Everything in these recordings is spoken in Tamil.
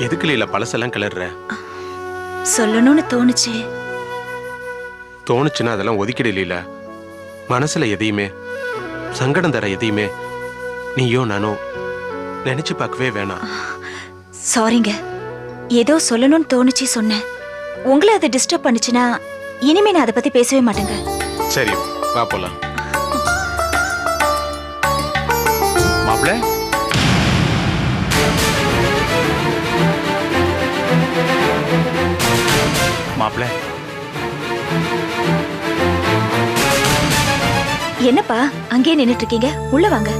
எதுக்கு லீலா பழசெல்லாம் கிளற? சொல்லணும்னு தோணுச்சு. தோணுச்சுன்னா அதெல்லாம் ஒதுக்கிடு லீலா. மனசுல எதையுமே சங்கடம் தர எதையுமே நீயோ நானோ நினைச்சு பார்க்கவே வேணாம். சாரிங்க, ஏதோ சொல்லணும்னு தோணுச்சு சொன்னேன். உங்களை அதை டிஸ்டர்ப் பண்ணுச்சுன்னா இனிமே நான் அதை பத்தி பேசவே மாட்டேங்க. சரி வா போலாம். மாப்பிள்ள மாப்பிள்ள என்னப்பா அங்கேயே நின்னுட்டு இருக்கீங்க? உள்ள வாங்க.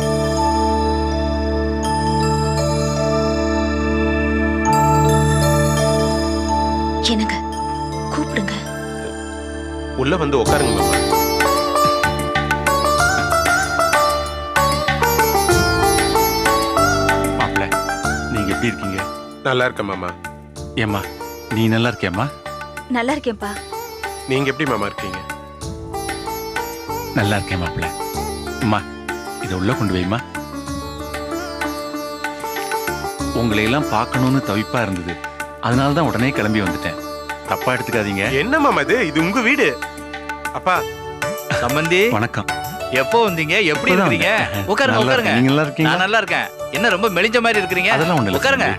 என்னங்க கூப்பிடுங்க. உள்ள வந்து உட்காருங்க மாமா. மாப்பிள்ள நீங்க எப்படி இருக்கீங்க? நல்லா இருக்க மாமா. ஏம்மா நீ நல்லா இருக்கியம்மா? நல்லா இருக்கேன்ப்பா. நீங்க எப்படி மாமா இருக்கீங்க? நல்லா இருக்கேன் மாப்பிள்ள. அம்மா இதை உள்ள கொண்டு வைமா. உங்களை எல்லாம் பார்க்கணும்னு தவிப்பா இருந்தது, அதனாலதான் உடனே கிளம்பி வந்துட்டேன். தப்பா எடுத்துக்காதீங்க. என்ன மாமா இது உங்க வீடு. அப்பா சம்பந்தி வணக்கம். எப்போ வந்தீங்க? எப்படி இருக்கீங்க? உட்காருங்க நல்லா உட்காருங்க. இருக்கேன். நீங்க நல்லா இருக்கீங்களா? நான் நல்லா இருக்கேன். என்ன ரொம்ப மெலிஞ்ச மாதிரி இருக்கீங்க? அதெல்லாம் ஒண்ணு இல்ல. உட்காருங்க.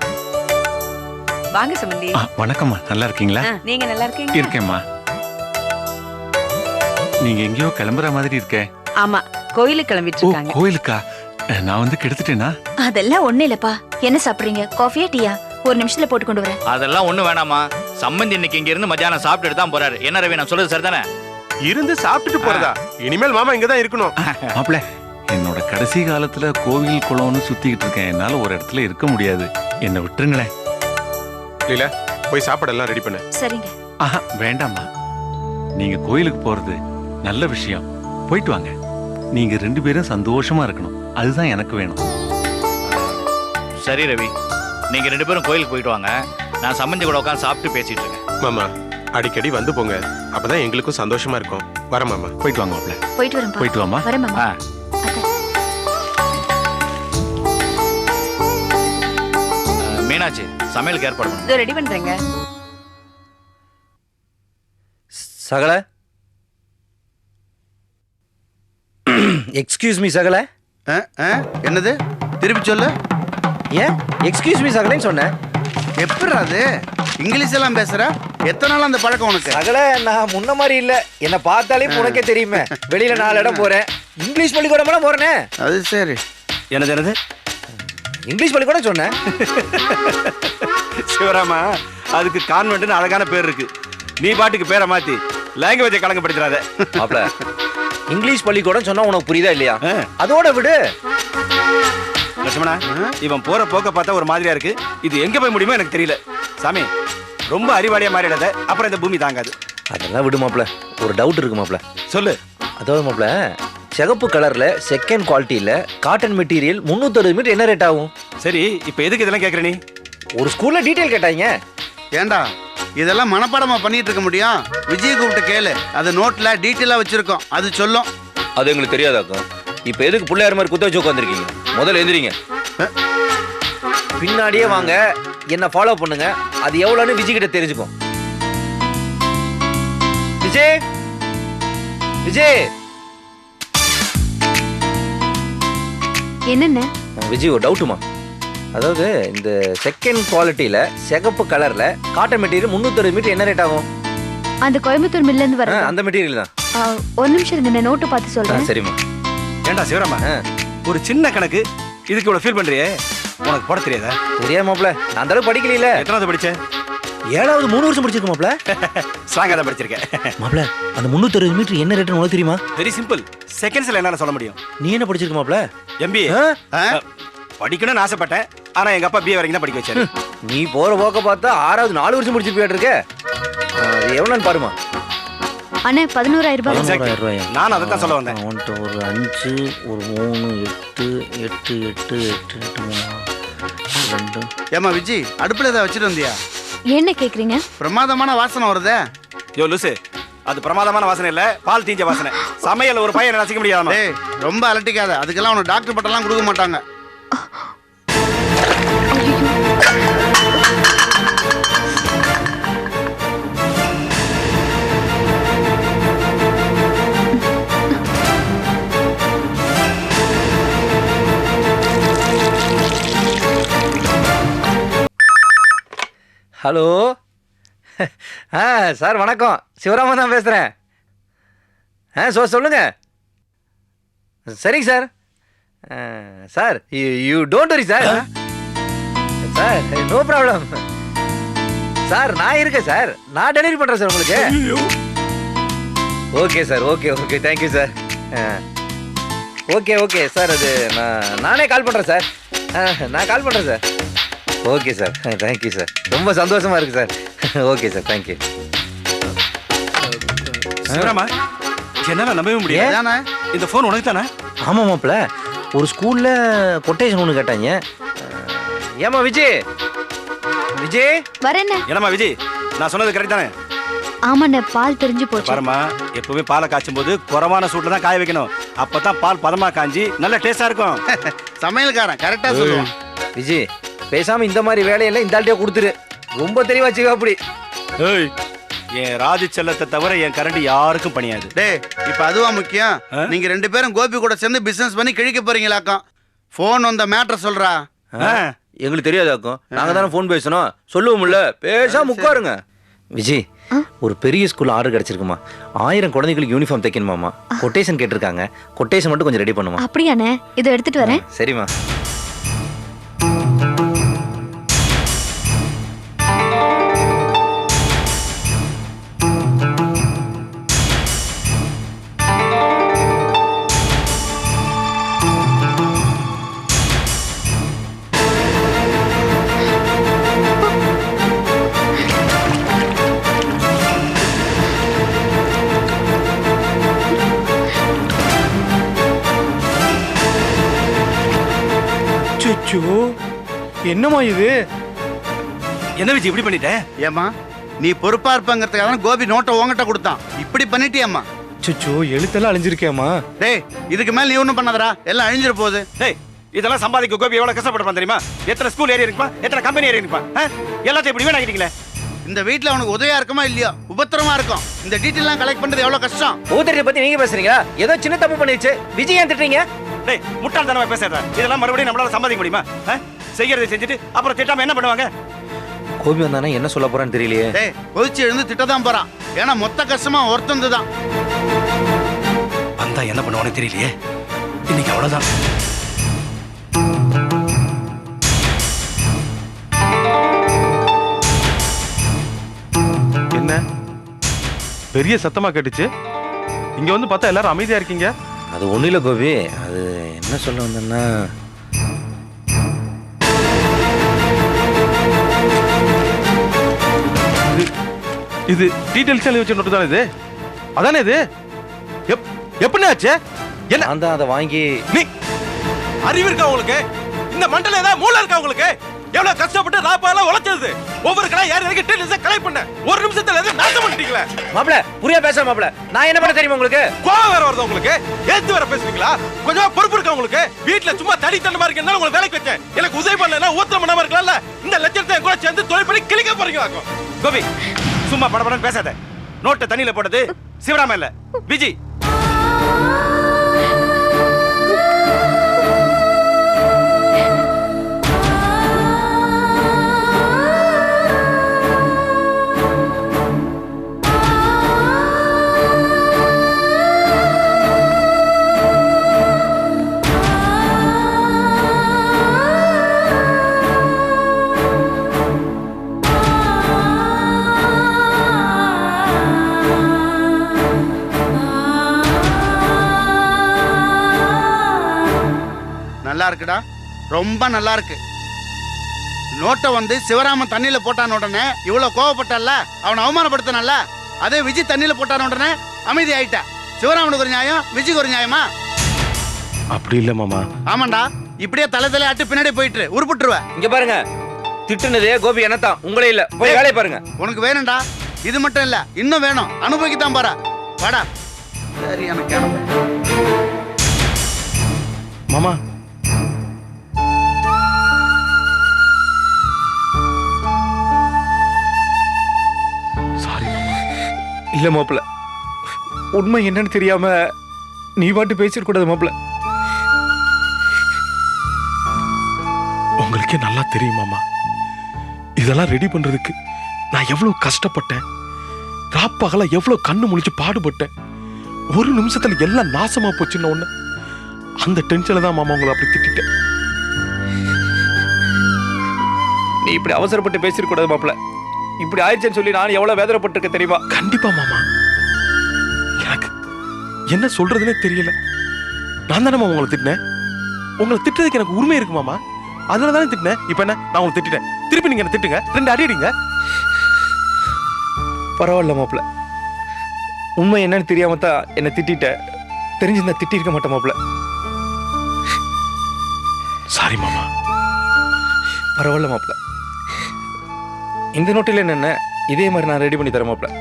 வாங்க சம்பந்தி. வணக்கம்மா, நல்லா இருக்கீங்களா? நீங்க நல்லா இருக்கீங்க? இருக்கேம்மா. நீங்க எங்கேயோ கிளம்புற மாதிரி இருக்கே. ஆமா, கோயிலுக்கு கிளம்பிட்டு ஓ இருக்காங்க. கோயிலுக்கா? நான் வந்து கெடுத்துட்டேனா? அதெல்லாம் ஒண்ணு இல்லப்பா. என்ன சாப்பிடுறீங்க? காஃபியா டீயா? ஒரு நிமிஷத்துல போட்டு கொண்டு வரேன். அதெல்லாம் ஒண்ணு வேணாமா. சம்பந்தி இன்னைக்கு இங்க இருந்து மத்தியானம் சாப்பிட்டுட்டு தான் போறாரு. என்ன ரவி, நான் சொல்றது சரிதானே? இருந்து சாப்பிட்டுட்டு போறதா? இனிமேல் மாமா இங்கதான் இருக்கணும். மாப்பிள்ள என்னோட கடைசி காலத்துல கோவில் குளம்னு சுத்திக்கிட்டு இருக்கேன். என்னால ஒரு இடத்துல இருக்க முடியாது. என்னை விட்டுருங்களேன். லீலா போய் சாப்பாடெல்லாம் ரெடி பண்ணு. சரிங்க. ஆஹா வேண்டாம்மா. நீங்க கோயிலுக்கு போறது நல்ல விஷயம். போயிட்டு வாங்க. நீங்க 2 பேரும் சந்தோஷமா இருக்கணும். அதுதான் எனக்கு வேணும். சரி ரவி, நீங்க 2 பேரும் கோயிலுக்கு போயிட்டு வாங்க. நான் சம்பந்தி கூட உட்காந்து சாப்பிட்டு பேசிட்டு இருக்கேன். மாமா அடிக்கடி வந்து போங்க, அப்பதான் எங்களுக்கும் சந்தோஷமா இருக்கும். வர மாமா. போயிட்டு வாங்க மாப்பிள்ள. போயிட்டு வரேன்ப்பா. போயிட்டு வாமா. வரேன் மாமா. ஆ. அத்தை. மீனாட்சி, சமையலுக்கு ஏற்பாடு பண்ணுங்க. இதோ ரெடி பண்றேங்க. சகல, எக்ஸ்கியூஸ் மீ சகல. என்னது? திருப்பி சொல்லு. ஏன் எக்ஸ்கியூஸ் மீ சகலன்னு சொன்னேன்? எப்படி அது இங்கிலீஷ் எல்லாம் பேசுற? எத்தனை நாள் அந்த பழக்கம் உனக்கு? சகல, நான் முன்ன மாதிரி இல்ல. என்ன பார்த்தாலே உனக்கே தெரியுமே. வெளியில 4 இடம் போறேன். இங்கிலீஷ் பள்ளிக்கூடம் போறேனே. அது சரி. என்னது? இங்கிலீஷ் பள்ளிக்கூடம் சொன்னேன். சிவராமா, அதுக்கு கான்வென்ட்னு அழகான பேர் இருக்கு. நீ பாட்டுக்கு பேரை மாத்தி லாங்குவேஜை கலங்கப்படுத்துறாத. மாப்ள, இங்கிலீஷ் பள்ளிக்கூடம் சொன்னா உனக்கு புரியுதா இல்லையா? அதோட விடு. லட்சுமணா, இவன் போற போக்க பார்த்தா ஒரு மாதிரியா இருக்கு. இது எங்க போய் முடியுமோ எனக்கு தெரியல. சாமி, ரொம்ப அறிவாளியா மாறிடாத, அப்புறம் இந்த பூமி தாங்காது. அதெல்லாம் விடு மாப்ள. ஒரு டவுட் இருக்கு மாப்ள. சொல்லு. அதாவது மாப்ள, சிகப்பு கலர்ல செகண்ட் குவாலிட்டியில காட்டன் மெட்டீரியல் 360 மீட்டர் என்ன ரேட் ஆகும்? சரி, இப்ப எதுக்கு இதெல்லாம் கேக்குற நீ? ஒரு ஸ்கூல்ல டீடைல் கேட்டாங்க. ஏண்டா இதெல்லாம் மனப்பாடமா பண்ணிட்டு இருக்க முடியும்? விஜய் கூப்பிட்டு கேளு. அது நோட்ல டீட்டெயிலா வச்சிருக்கோம். அது சொல்லும். அது எங்களுக்கு தெரியாதாக்கும். இப்ப எதுக்கு பிள்ளையார் மாதிரி குத்த வச்சு உட்காந்துருக்கீங்க? முதல்ல எந்திரிங்க. பின்னாடியே வாங்க, என்ன ஃபாலோ பண்ணுங்க. அது எவ்வளவுன்னு விஜய் கிட்ட தெரிஞ்சுக்கும். விஜய், விஜய். என்னென்ன? விஜய், ஒரு டவுட்டுமா. அதாவது இந்த செகண்ட் குவாலிட்டியில சிகப்பு கலர்ல காட்டன் மெட்டீரியல் 360 மீட்டர் என்ன ரேட் ஆகும்? அந்த கோயம்புத்தூர் மில்ல இருந்து வர அந்த மெட்டீரியல் தான். ஒரு நிமிஷம் இருங்க, நான் நோட்டு பார்த்து சொல்றேன். சரிம்மா. ஏண்டா சிவராமா, ஒரு சின்ன கணக்கு இதுக்கு இவ்வளவு ஃபீல் பண்றியே? உனக்கு போட தெரியாதா? தெரியாது மாப்ள, நான் அந்த அளவுக்கு படிக்கல. எத்தனாவது படிச்ச? 7வது 3 வருஷம் படிச்சிருக்க மாப்ள. ஸ்ட்ராங்கா தான் படிச்சிருக்கேன். மாப்ள, அந்த 360 மீட்டர் என்ன ரேட்னு உனக்கு தெரியுமா? Very simple. செகண்ட்ஸ்ல என்னால சொல்ல முடியும். நீ என்ன படிச்சிருக்க மாப்ள? எம்பிஏ. படிக்கணும்னு ஆசைப்பட்டேன், ஆனா எங்க அப்பா பிஏ வரைக்கும் தான் படிக்க வச்சாரு. நீ போற போக்க பார்த்தா 6வது 4 வருஷம் முடிச்சிருப்பியாட்டு இருக்க. அது எவ்வளோன்னு பாருமா. அண்ணே 11,000 ரூபாய். 11,000 ரூபாயா? நான் அதை தான் சொல்ல வந்தேன். ஒரு 5 ஒரு 3 8 8 8 8 8 2. ஏமா விஜய், அடுப்புல ஏதாவது வச்சுட்டு வந்தியா? என்ன கேக்குறீங்க? பிரமாதமான வாசனை வருதே. யோ லூசு, அது பிரமாதமான வாசனை இல்ல, பால் தீஞ்ச வாசனை. சமையல் ஒரு பையனை ரசிக்க முடியாதா? டேய், ரொம்ப அலட்டிக்காத. அதுக்கெல்லாம் உனக்கு டாக்டர் பட்டெல்லாம் கொடுக்க மாட்டாங்க. ஹலோ. சார் வணக்கம், சிவராமன் தான் பேசுகிறேன். சொல்லுங்க. சரிங்க sir. Sir you don't worry sir. Sir no problem sir, நான் இருக்கேன் சார், நான் டெலிவரி பண்ணுறேன் சார் உங்களுக்கு. Okay sir, okay thank you sir. Okay sir, அது நானே கால் பண்ணுறேன் சார். நான் கால் பண்ணுறேன் sir. Okay sir, thank you sir, ரொம்ப சந்தோஷமா இருக்கு சார். Okay sir, thank you. சிவராமா, என்னால நம்பவே முடியல. ஏன்னா இந்த போன் உனக்கு தானே? ஆமாம் மாப்பிள்ள, ஒரு ஸ்கூலில் கொட்டேஷன் ஒன்று கேட்டாங்க. ஏமா விஜய் வரேண்ணே. என்னம்மா விஜய், நான் சொன்னது கரெக்ட் தானே? ஆமாண்ணே, பால் தெரிஞ்சு போச்சு. பாருமா, எப்பவுமே பாலை காய்ச்சும் போது குறைவான சூட்டில் தான் காய வைக்கணும். அப்பதான் பால் பதமா காஞ்சி நல்ல டேஸ்டா இருக்கும். சமையல்காரன் கரெக்டா சொல்லுவான். விஜய், பேசாம இந்த மாதிரி வேலையெல்லாம் இந்த ஆள்கிட்டயே கொடுத்துரு, ரொம்ப தெளிவாச்சுக்கா. அப்படி என் ராஜு செல்லத்தை தவிர என் கரண்டி யாருக்கும் பணியாது. டேய், இப்ப அதுவா முக்கியம்? நீங்க 2 பேரும் கோபி கூட சேர்ந்து பிசினஸ் பண்ணி கிழிக்க போறீங்களாக்கும். போன் வந்த மேட்டர் சொல்றா. எங்களுக்கு தெரியாதாக்கும், நாங்க தானே ஃபோன் பேசணும், சொல்லுவோம்ல, பேசாம உட்காருங்க. விஜய், ஒரு பெரிய ஸ்கூல் ஆர்டர் கிடைச்சிருக்குமா, 1000 குழந்தைகளுக்கு யூனிஃபார்ம் தைக்கணுமாமா. கொட்டேஷன் கேட்டிருக்காங்க, கொட்டேஷன் மட்டும் கொஞ்சம் ரெடி பண்ணுமா. அப்படியாண்ணே, இதை எடுத்துட்டு வரேன். சரிம்மா. என்னமா இது? என்ன விஜய் இப்படி பண்ணிட்ட? ஏமா, நீ பொறுப்பா இருப்பங்கிறதுக்காக கோபி நோட்டை உங்ககிட்ட கொடுத்தான். இப்படி பண்ணிட்டியம்மா. சுச்சோ, எழுத்தெல்லாம் அழிஞ்சிருக்கேம்மா. டேய், இதுக்கு மேல நீ ஒண்ணும் பண்ணாதடா, எல்லாம் அழிஞ்சிட போகுது. டேய், இதெல்லாம் சம்பாதிக்க கோபி எவ்வளவு கஷ்டப்பட்டிருப்பான் தெரியுமா? எத்தனை ஸ்கூல் ஏறி இருப்பான், எத்தனை கம்பெனி ஏறி இருப்பான். எல்லாத்தையும் இப்படி வீணாக்கிட்டீங்களே. இந்த வீட்டுல அவனுக்கு உதவியா இருக்குமா இல்லையா, உபத்திரமா இருக்கும். இந்த டீட்டெயில் எல்லாம் கலெக்ட் பண்றது எவ்வளவு கஷ்டம். ஊத்தறிய பத்தி நீங்க பேசுறீங்க, ஏதோ சின்ன தப்பு பண்ணிருச்சு, விஜய் ஏன் திட்டுறீங்க? டேய், முட்டாள்தனமா பேசுறா. இதெல்லாம் மறுபடியும் நம்மளால சம்பாதிக்க முடியுமா? செய்யறதை செஞ்சுட்டு அப்புறம் திட்டாம என்ன பண்ணுவாங்க? கோபி வந்தானே என்ன சொல்ல போறான்னு தெரியலையே. டேய், கொதிச்சு எழுந்து திட்டதான் போறான். ஏன்னா மொத்த கஷ்டமா ஒருத்தந்து தான். வந்தா என்ன பண்ணுவானே தெரியலையே. இன்னைக்கு அவ்வளவுதான். என்ன பெரிய சத்தமா கேட்டுச்சு? இங்க வந்து பார்த்தா எல்லாரும் அமைதியா இருக்கீங்க. அது ஒண்ணும் இல்ல கோபி, அது என்ன சொல்ல வந்தேன்னா, இது டீடைல்ஸ் எழுதி வச்ச நோட்டு தானே இது? அதானே இது? எப்படி ஆச்சு? என்ன நான் தான் அதை வாங்கி. நீ அறிவு இருக்கா உங்களுக்கு? இந்த மண்டல ஏதாவது மூளை இருக்கா உங்களுக்கு? எவ்வளவு கஷ்டப்பட்டு ராப்பால உழைச்சது. ஒவ்வொரு கடை யார் எனக்கு டீடைல்ஸ் கலெக்ட் பண்ண ஒரு நிமிஷத்துல எது நாசம் பண்ணிட்டீங்களே. மாப்ள, புரியா பேச மாப்ள, நான் என்ன பண்ண தெரியுமா உங்களுக்கு? கோவம் வேற வருது உங்களுக்கு? ஏத்து வேற பேசுறீங்களா? கொஞ்சமா பொறுப்பு இருக்கா உங்களுக்கு? வீட்டுல சும்மா தடி தண்டமா இருக்கேன்னு உங்களுக்கு வேலைக்கு வச்சேன். எனக்கு உதவி பண்ணலன்னா ஊத்திரம் பண்ணாம இருக்கலாம்ல. இந்த லட்சத்தை கூட சேர்ந்து தொழில் பண்ணி கிளிக்க போறீங்களாக்கும். கோபி, சும்மா படபடன்னு பேசாத. நோட்டை தண்ணியில போட்டது சிவராம இல்ல, விஜய். நல்லா இருக்குடா, ரொம்ப நல்லா இருக்கு. நோட்டை வந்து சிவராமன் தண்ணியில போட்டான உடனே இவ்வளவு கோவப்பட்டல்ல, அவனை அவமானப்படுத்தினல்ல. அதே விஜய் தண்ணியில போட்டான உடனே அமைதி ஆயிட்ட. சிவராமனுக்கு ஒரு நியாயம், விஜய்க்கு ஒரு நியாயமா? அப்படி இல்ல மாமா. ஆமாண்டா, இப்படியே தலை அட்டு பின்னாடி போயிட்டு உருப்பிட்டுருவ. இங்க பாருங்க, திட்டுனதே கோபி என்னத்தான், உங்களே இல்ல. போய் வேலையை பாருங்க. உனக்கு வேணும்டா, இது மட்டும் இல்ல, இன்னும் வேணும். அனுபவிக்கத்தான் பாரு. வாடா. சரி, எனக்கு மாமா இல்ல மாப்பிள்ள, உண்மை என்னன்னு தெரியாம நீ பாட்டு பேசிட கூடாது மாப்பிள்ள. உங்களுக்கே நல்லா தெரியும் மாமா, இதெல்லாம் ரெடி பண்றதுக்கு நான் எவ்வளவு கஷ்டப்பட்டேன், ராப்பகலா எவ்வளவு கண்ணு முழிச்சு பாடுபட்டேன். ஒரு நிமிஷத்துல எல்லாம் நாசமா போச்சுன்னு ஒண்ணு. அந்த டென்ஷன்ல தான் மாமா உங்களை அப்படி திட்டிட்டேன். நீ இப்படி அவசரப்பட்டு பேசிருக்கூடாது மாப்பிள்ள. இப்படி ஆயிடுச்சுன்னு சொல்லி நான் எவ்வளவு வேதனைப்பட்டிருக்க தெரியுமா? கண்டிப்பா மாமா. எனக்கு என்ன சொல்றதுனே தெரியல. நான் தானே உங்களை திட்டினேன். உங்களை திட்டுறதுக்கு எனக்கு உரிமை இருக்கு மாமா. அதனால தானே திட்டினேன். இப்ப என்ன, நான் உங்களை திட்டிட்டேன், திருப்பி நீங்க என்ன திட்டுங்க, 2 அடி அடிங்க. பரவாயில்ல மாப்பிள்ள. உண்மை என்னன்னு தெரியாம தான் என்ன திட்டிட்ட. தெரிஞ்சிருந்தா திட்டி இருக்க மாட்டேன் மாப்பிள்ள. சாரி மாமா. பரவாயில்ல மாப்பிள்ள. இந்த நோட்டில் என்ன இதே மாதிரி நான் ரெடி பண்ணி தரேன் மாப்பிள்ள.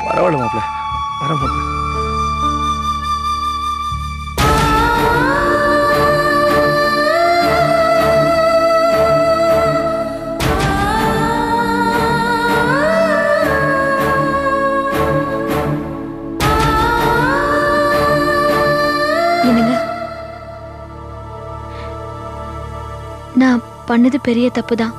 பரவாயில்ல மாப்பிள்ள. வர மாப்பிள்ள. என்னங்க, நான் பண்ணது பெரிய தப்பு தான்.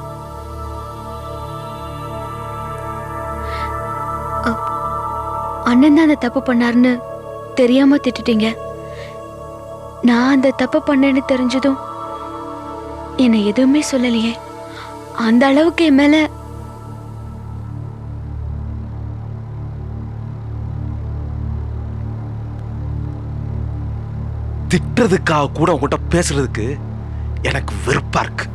அண்ணன் தான் அந்த தப்பு பண்ணாருன்னு தெரியாம திட்டுட்டீங்க. நான் அந்த தப்பு பண்ணேன்னு தெரிஞ்சதும் என்னை எதுவுமே சொல்லலையே. அந்த அளவுக்கு என் மேல திட்டுறதுக்காக கூட உங்ககிட்ட பேசுறதுக்கு எனக்கு வெறுப்பா இருக்கு.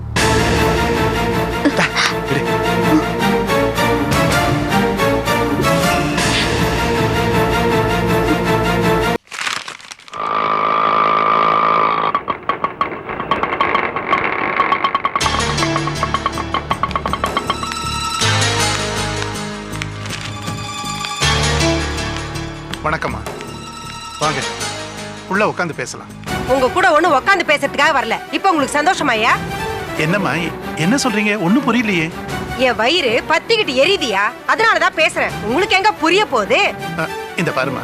வணக்கம்மா, வாங்க உள்ள உட்காந்து பேசலாம். உங்க கூட ஒண்ணு உட்காந்து பேசுறதுக்காக வரல. இப்ப உங்களுக்கு சந்தோஷமாயா? என்னம்மா, என்ன சொல்றீங்க? ஒண்ணும் புரியலையே. என் வயிறு பத்திக்கிட்டு எரியுதியா, அதனாலதான் பேசுறேன். உங்களுக்கு எங்க புரிய போகுது? இந்த பாருமா,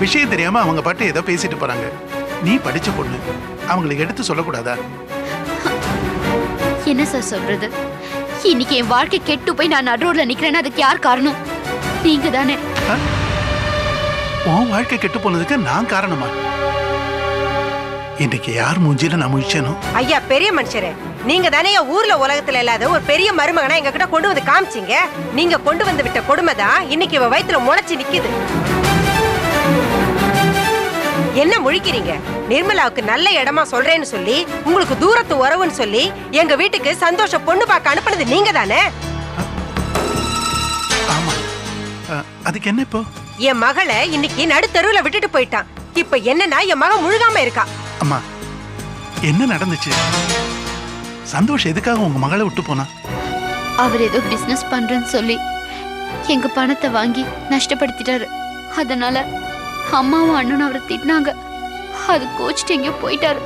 விஷயம் தெரியாம அவங்க பாட்டு ஏதோ பேசிட்டு போறாங்க. நீ படிச்ச பொண்ணு, அவங்களுக்கு எடுத்து சொல்லக்கூடாதா? என்ன சார் சொல்றது? இன்னைக்கு என் வாழ்க்கை கெட்டு போய் நான் நடுரோட்ல நிக்கிறேன்னா அதுக்கு யார் காரணம்? நீங்க தானே. உன் வாழ்க்கை கெட்டு போனதுக்கு நான் காரணமா? இன்னைக்கு யார் மூஞ்சில நான் முழிச்சனும்? ஐயா பெரிய மனுஷரே, நீங்க தானே ஊர்ல உலகத்துல இல்லாத ஒரு பெரிய மருமகனா எங்க கிட்ட கொண்டு வந்து காமிச்சீங்க. நீங்க கொண்டு வந்து விட்ட கொடுமை தான் இன்னைக்கு இவ வயித்துல முளைச்சு நிக்குது. என்ன முழிக்கிறீங்க? நிர்மலாவுக்கு நல்ல இடமா சொல்றேன்னு சொல்லி, உங்களுக்கு தூரத்து உறவுன்னு சொல்லி எங்க வீட்டுக்கு சந்தோஷ பொண்ணு பார்க்க அனுப்புனது நீங்க தானே. ஆமா, அதுக்கு என்ன இப்போ? என் மகளை இன்னைக்கு நடுத்தருவுல விட்டுட்டு போயிட்டான். இப்ப என்னன்னா என் மக முழுகாம இருக்கா. அம்மா, என்ன நடந்துச்சு? சந்தோஷ் எதுக்காக உங்க மகளை விட்டு போனா? அவர் ஏதோ பிசினஸ் பண்றேன்னு சொல்லி எங்க பணத்தை வாங்கி நஷ்டப்படுத்திட்டாரு. அதனால அம்மாவும் அண்ணனும் அவரை திட்டினாங்க. அது கோச்சிட்டு எங்கேயோ போயிட்டாரு.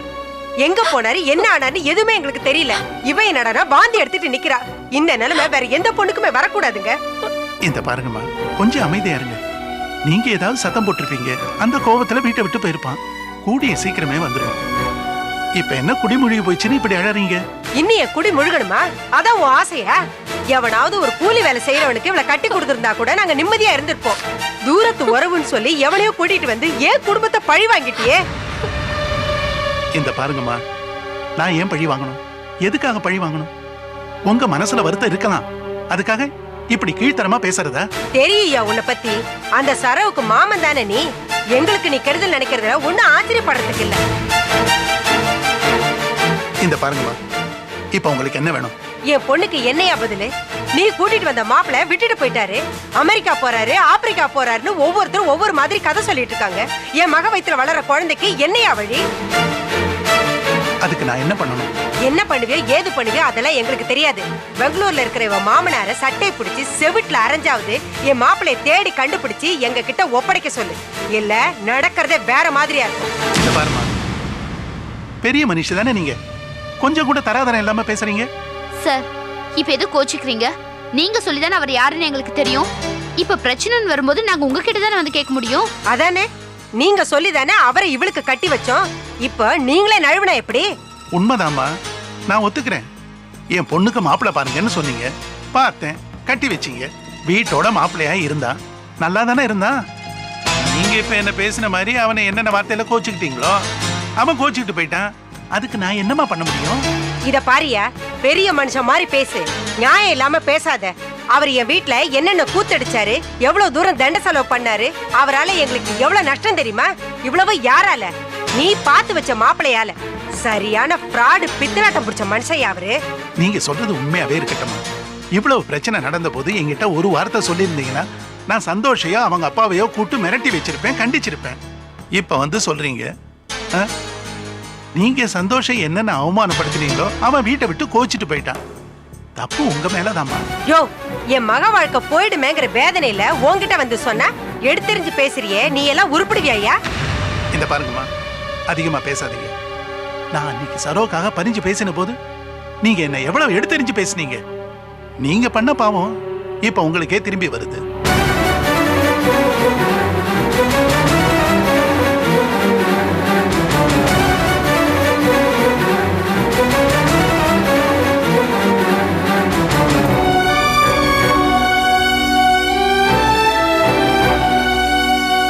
எங்க போனாரு, என்ன ஆனாரு எதுவுமே எங்களுக்கு தெரியல. இவன் என்னடா பாந்தி எடுத்துட்டு நிக்கிறா. இந்த நிலைமை வேற எந்த பொண்ணுக்குமே வரக்கூடாதுங்க. இந்த பாருங்கம்மா, கொஞ்சம் அமைதியா இருங்க. நீங்க ஏதாவது சத்தம் போட்டிருப்பீங்க. அந்த கோபத்துல வீட்டை விட்டு போயிருப்பான். கூடிய சீக்கிரமே வந்துடும். இப்ப என்ன குடிமொழி போயிடுச்சுன்னு இப்படி அழறீங்க? இன்னும் என் குடி முழுகணுமா? அதான் உன் ஆசையா? எவனாவது ஒரு கூலி வேலை செய்யறவனுக்கு இவளை கட்டி கொடுத்திருந்தா கூட நாங்க நிம்மதியா இருந்திருப்போம். தூரத்து உறவுன்னு சொல்லி எவனையோ கூட்டிட்டு வந்து ஏன் குடும்பத்தை பழி வாங்கிட்டியே? இந்த பாருங்கம்மா, நான் ஏன் பழி வாங்கணும்? எதுக்காக பழி வாங்கணும்? உங்க மனசுல வருத்தம் இருக்கலாம், அதுக்காக இப்படி கீழ்த்தரமா பேசுறதா? தெரியா உன்னை பத்தி? அந்த சரவுக்கு மாமன் தானே நீ. எங்களுக்கு நீ கெடுதல் நினைக்கிறதுல ஒன்னும் ஆச்சரியப்படுறதுக்கு இல்ல. இந்த பாருங்கம்மா, இப்ப உங்களுக்கு என்ன வேணும்? என் பொண்ணுக்கு என்னையா பதிலு? நீ கூட்டிட்டு வந்த மாப்பிள விட்டுட்டு போயிட்டாரு. அமெரிக்கா போறாரு, ஆப்பிரிக்கா போறாருன்னு ஒவ்வொருத்தரும் ஒவ்வொரு மாதிரி கதை சொல்லிட்டு இருக்காங்க. என் மக வயித்துல வளர குழந்தைக்கு என்னையா வழி? அதுக்கு நான் என்ன பண்ணணும்? என்ன பண்ணுவியோ ஏது பண்ணுவியோ அதெல்லாம் எங்களுக்கு தெரியாது. பெங்களூர்ல இருக்கிற இவன் மாமனார சட்டை பிடிச்சி செவிட்டுல அரைஞ்சாவது என் மாப்பிளைய தேடி கண்டுபிடிச்சு எங்க கிட்ட ஒப்படைக்க சொல்லு. இல்ல நடக்கிறதே வேற மாதிரியா இருக்கும். இந்த பாருமா, பெரிய மனுஷி தானே நீங்க, கொஞ்சம் கூட தராதரம் இல்லாம பேசுறீங்க. சார், இப்ப எது கோச்சிக்கிறீங்க? நீங்க சொல்லிதானே அவர் யாருன்னு எங்களுக்கு தெரியும். இப்ப பிரச்சனைன்னு வரும்போது நாங்க உங்ககிட்ட தானே வந்து கேட்க முடியும். அதானே, நீங்க சொல்லிதானே அவரை இவளுக்கு கட்டி வச்சோம். இப்ப நீங்களே நழுவினா எப்படி? உண்மைதாம்மா, நான் ஒத்துக்கிறேன். என் பொண்ணுக்கு மாப்பிள்ளை பாருங்கன்னு சொன்னீங்க, பார்த்தேன். கட்டி வச்சீங்க. வீட்டோட மாப்பிள்ளையா இருந்தான், நல்லா தானே இருந்தான். நீங்க இப்ப என்ன பேசின மாதிரி அவனை என்னென்ன வார்த்தையில கோச்சுக்கிட்டீங்களோ அவன் கோச்சுக்கிட்டு போயிட்டான். அதுக்கு நான் என்னமா பண்ண முடியும்? இத பாரியா, பெரிய மனுஷன் மாதிரி பேசு, நியாயம் இல்லாம பேசாத. அவர் என் வீட்ல என்னென்ன கூத்தடிச்சாரு, எவ்வளவு தூரம் தண்ட செலவு பண்ணாரு, அவரால எங்களுக்கு எவ்வளவு நஷ்டம் தெரியுமா? இவ்வளவு யாரால? நீ பார்த்து வச்ச மாப்பிள்ளையால. சரியான ஃப்ராடு, பித்தனாட்டம் பிடிச்ச மனுஷன் அவரு. நீங்க சொல்றது உண்மையாவே இருக்கட்டுமா? இவ்வளவு பிரச்சனை நடந்த போது என்கிட்ட ஒரு வார்த்தை சொல்லியிருந்தீங்கன்னா நான் சந்தோஷையோ அவங்க அப்பாவையோ கூட்டு மிரட்டி வச்சிருப்பேன், கண்டிச்சிருப்பேன். இப்ப வந்து சொல்றீங்க நீங்க சந்தோஷம் என்னென்ன அவமானப்படுத்தினீங்களோ அவன் வீட்டை விட்டு கோச்சிட்டு போயிட்டான். தப்பு உங்க மேலதாம்மா. யோ, என் மக வாழ்க்கை போயிடுமேங்கிற வேதனையில உன்கிட்ட வந்து சொன்னா எடுத்தெறிஞ்சு பேசுறியே, நீ எல்லாம் உருப்பிடுவியா? இந்த பாருங்கம்மா, அதிகமா பேசாதீங்க. நான் அன்னைக்கு சரோக்காக பறிஞ்சு பேசின போது நீங்க என்ன எவ்வளவு எடுத்தெறிஞ்சு பேசுனீங்க. நீங்க பண்ண பாவம் இப்ப உங்களுக்கே திரும்பி வருது.